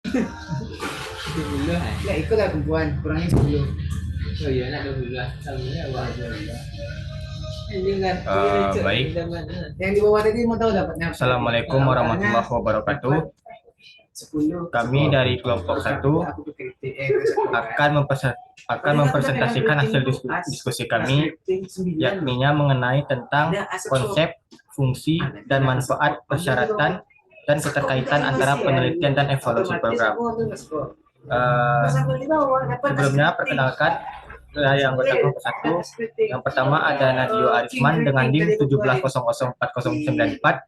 20 kan? Lah ikut lah perempuan, kurangnya 10. Oh iya, nak 12 tahunnya awal 12. Ini ngerti Baik. zaman. Yang di bawah tadi mau tahu dapatnya apa? Assalamualaikum warahmatullahi wabarakatuh. Dapat 10. Kami dari kelompok 1 Aku tuh kritik, akan mempresentasikan hasil diskusi kami, yakninya mengenai tentang konsep, fungsi, dan manfaat persyaratan dan keterkaitan antara penelitian dan evaluasi program. Sebelumnya, perkenalkan dari anggota kelompok 1. Yang pertama ada Nadio Arisman dengan NIM 1700404.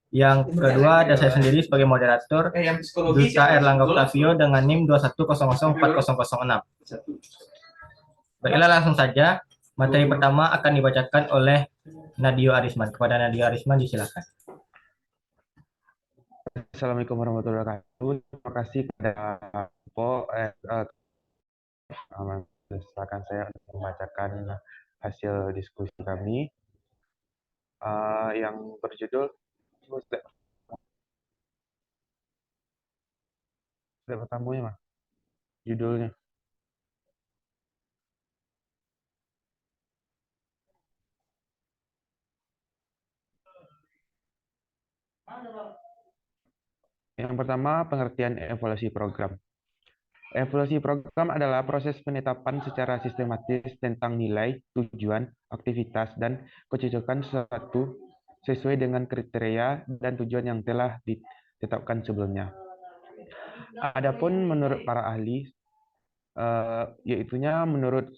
Yang kedua ada saya sendiri sebagai moderator, Duta Erlangga Octavio dengan NIM 2100406. Baiklah, langsung saja. Materi pertama akan dibacakan oleh Nadio Arisman. Kepada Nadio Arisman disilakan. Assalamualaikum warahmatullahi wabarakatuh. Terima kasih kepada silakan saya untuk membacakan hasil diskusi kami yang berjudul slide pertamanya, Mas. Judulnya. Yang pertama, pengertian evaluasi program. Evaluasi program adalah proses penetapan secara sistematis tentang nilai, tujuan, aktivitas, dan kecocokan sesuatu sesuai dengan kriteria dan tujuan yang telah ditetapkan sebelumnya. Adapun menurut para ahli, yaitunya menurut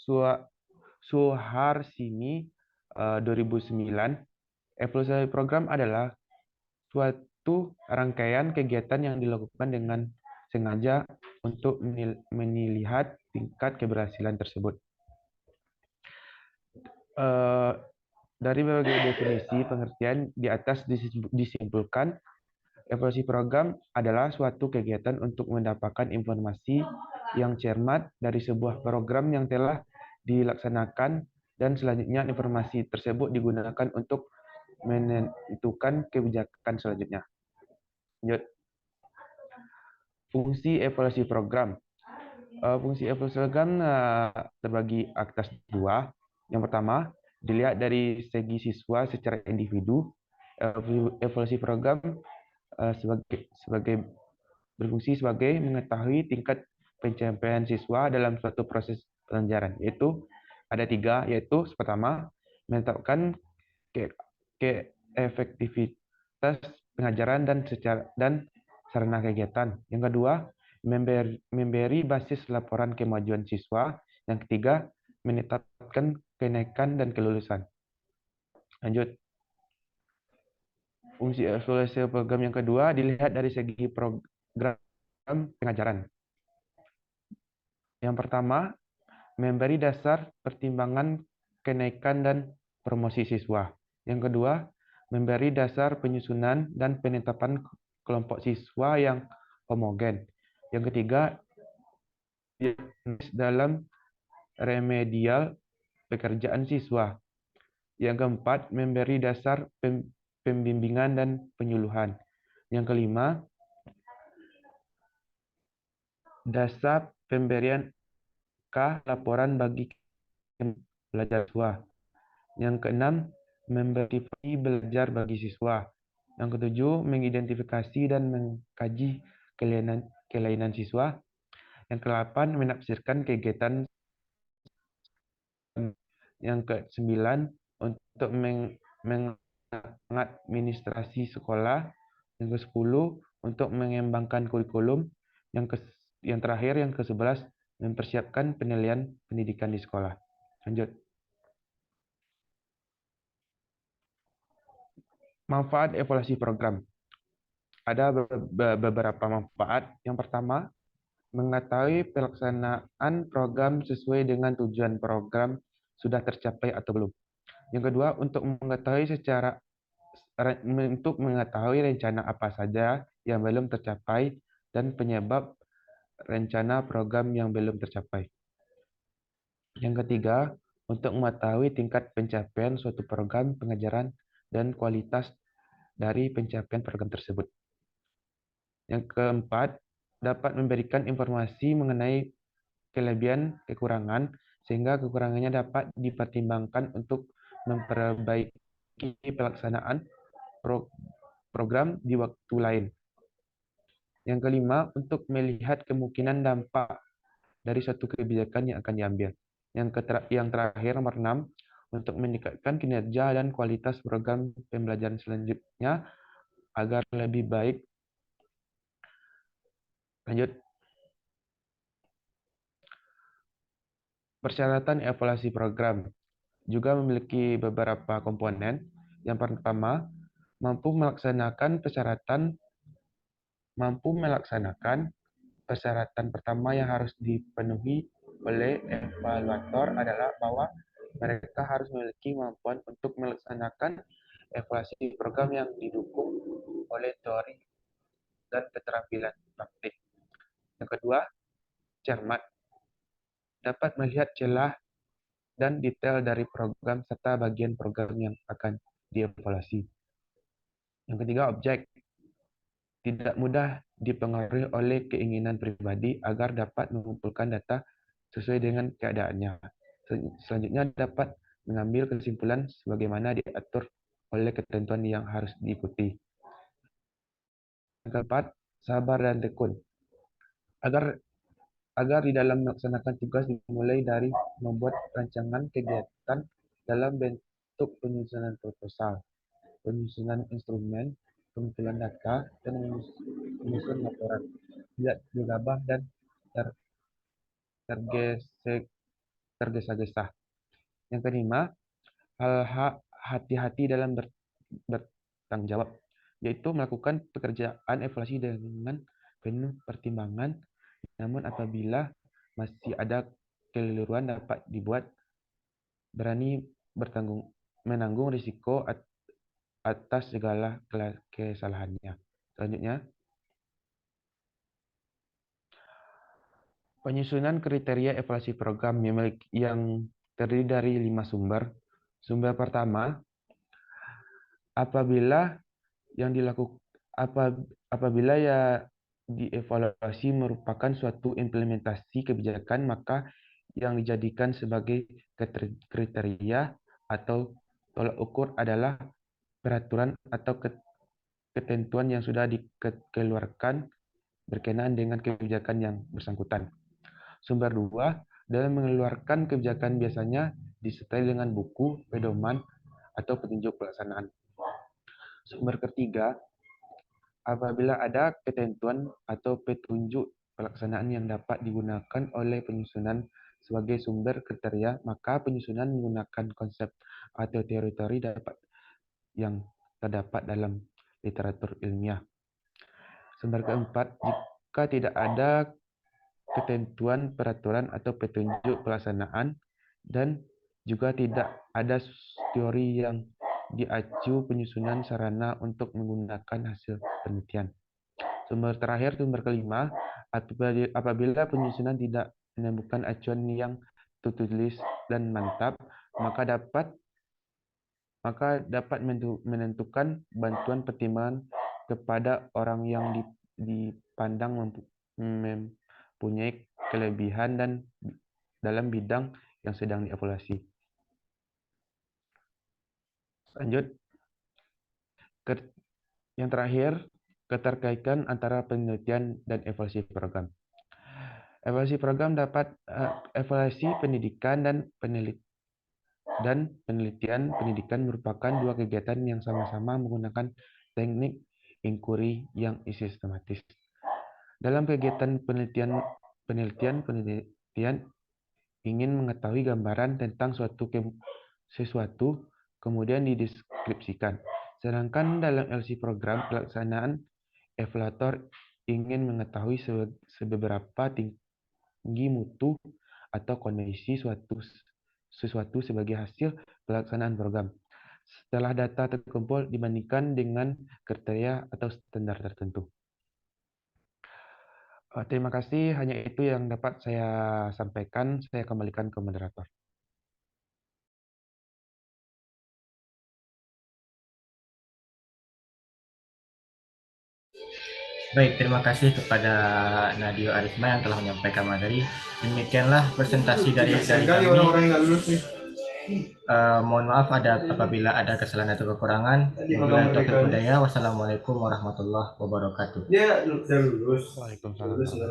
Suharsini 2009, evaluasi program adalah suatu rangkaian kegiatan yang dilakukan dengan sengaja untuk melihat tingkat keberhasilan tersebut. Dari berbagai definisi pengertian di atas disimpulkan, evaluasi program adalah suatu kegiatan untuk mendapatkan informasi yang cermat dari sebuah program yang telah dilaksanakan, dan selanjutnya informasi tersebut digunakan untuk menentukan kebijakan selanjutnya. Lanjut. Fungsi evaluasi program. Fungsi evaluasi program terbagi atas dua. Yang pertama, dilihat dari segi siswa secara individu. Evaluasi program berfungsi sebagai mengetahui tingkat pencapaian siswa dalam suatu proses pelajaran, yaitu ada tiga, yaitu pertama, menetapkan efektivitas pengajaran dan sarana kegiatan. Yang kedua, memberi basis laporan kemajuan siswa. Yang ketiga, menetapkan kenaikan dan kelulusan. Lanjut. Fungsi evaluasi program yang kedua dilihat dari segi program pengajaran. Yang pertama, memberi dasar pertimbangan kenaikan dan promosi siswa. Yang kedua, memberi dasar penyusunan dan penetapan kelompok siswa yang homogen. Yang ketiga, dalam remedial pekerjaan siswa. Yang keempat, memberi dasar pembimbingan dan penyuluhan. Yang kelima, dasar pemberian laporan bagi belajar siswa. Yang keenam, memberi belajar bagi siswa. Yang ketujuh, mengidentifikasi dan mengkaji kelainan siswa. Yang kedelapan, menafsirkan kegiatan. Yang kesembilan, untuk mengadministrasi sekolah. Yang ke-10, untuk mengembangkan kurikulum. Yang terakhir, yang ke-11, mempersiapkan penilaian pendidikan di sekolah. Lanjut. Manfaat evaluasi program. Ada beberapa manfaat. Yang pertama, mengetahui pelaksanaan program sesuai dengan tujuan program sudah tercapai atau belum. Yang kedua, untuk mengetahui rencana apa saja yang belum tercapai dan penyebab rencana program yang belum tercapai. Yang ketiga, untuk mengetahui tingkat pencapaian suatu program pengajaran dan kualitas dari pencapaian program tersebut. Yang keempat, dapat memberikan informasi mengenai kelebihan kekurangan sehingga kekurangannya dapat dipertimbangkan untuk memperbaiki pelaksanaan program di waktu lain. Yang kelima, untuk melihat kemungkinan dampak dari suatu kebijakan yang akan diambil. Yang terakhir, nomor 6, untuk meningkatkan kinerja dan kualitas program pembelajaran selanjutnya agar lebih baik. Lanjut. Persyaratan evaluasi program juga memiliki beberapa komponen. Yang pertama, mampu melaksanakan persyaratan pertama yang harus dipenuhi oleh evaluator adalah bahwa mereka harus memiliki kemampuan untuk melaksanakan evaluasi program yang didukung oleh teori dan keterampilan praktik. Yang kedua, cermat, dapat melihat celah dan detail dari program serta bagian program yang akan dievaluasi. Yang ketiga, objek, tidak mudah dipengaruhi oleh keinginan pribadi agar dapat mengumpulkan data sesuai dengan keadaannya. Selanjutnya, dapat mengambil kesimpulan sebagaimana diatur oleh ketentuan yang harus diikuti. Yang keempat, sabar dan tekun. Agar di dalam melaksanakan tugas dimulai dari membuat rancangan kegiatan dalam bentuk penyusunan proposal, penyusunan instrumen, pengumpulan data, dan menyusun laporan. Tidak gegabah dan tergesa-gesa. Yang kelima, hati-hati dalam bertanggung jawab, yaitu melakukan pekerjaan evaluasi dengan penuh pertimbangan, namun apabila masih ada keliruan dapat dibuat berani menanggung risiko atas segala kesalahannya. Selanjutnya, penyusunan kriteria evaluasi program yang terdiri dari 5 sumber. Sumber pertama, apabila ya dievaluasi merupakan suatu implementasi kebijakan, maka yang dijadikan sebagai kriteria atau tolak ukur adalah peraturan atau ketentuan yang sudah dikeluarkan berkenaan dengan kebijakan yang bersangkutan. Sumber 2, dalam mengeluarkan kebijakan biasanya disertai dengan buku, pedoman, atau petunjuk pelaksanaan. Sumber ketiga, apabila ada ketentuan atau petunjuk pelaksanaan yang dapat digunakan oleh penyusunan sebagai sumber kriteria, maka penyusunan menggunakan konsep atau teori-teori yang terdapat dalam literatur ilmiah. Sumber keempat, jika tidak ada ketentuan, peraturan, atau petunjuk pelaksanaan, dan juga tidak ada teori yang diacu penyusunan sarana untuk menggunakan hasil penelitian. Sumber terakhir, sumber kelima, apabila penyusunan tidak menemukan acuan yang tertulis dan mantap, maka dapat menentukan bantuan pertimbangan kepada orang yang dipandang mempunyai kelebihan dan dalam bidang yang sedang dievaluasi. Lanjut. Yang terakhir, keterkaitan antara penelitian dan evaluasi program. Evaluasi program dapat evaluasi pendidikan dan penelitian pendidikan merupakan dua kegiatan yang sama-sama menggunakan teknik inquiry yang sistematis. Dalam kegiatan penelitian ingin mengetahui gambaran tentang sesuatu, kemudian dideskripsikan. Sedangkan dalam LC program pelaksanaan, evaluator ingin mengetahui seberapa tinggi mutu atau kondisi sesuatu sebagai hasil pelaksanaan program. Setelah data terkumpul dibandingkan dengan kriteria atau standar tertentu. Terima kasih, hanya itu yang dapat saya sampaikan. Saya kembalikan ke moderator. Baik, terima kasih kepada Nadio Arisma yang telah menyampaikan materi. Demikianlah presentasi dari kami. Mohon maaf apabila ada kesalahan atau kekurangan. Wabillahi taufiq wal hidayah. Wassalamualaikum warahmatullahi wabarakatuh. Waalaikumsalam.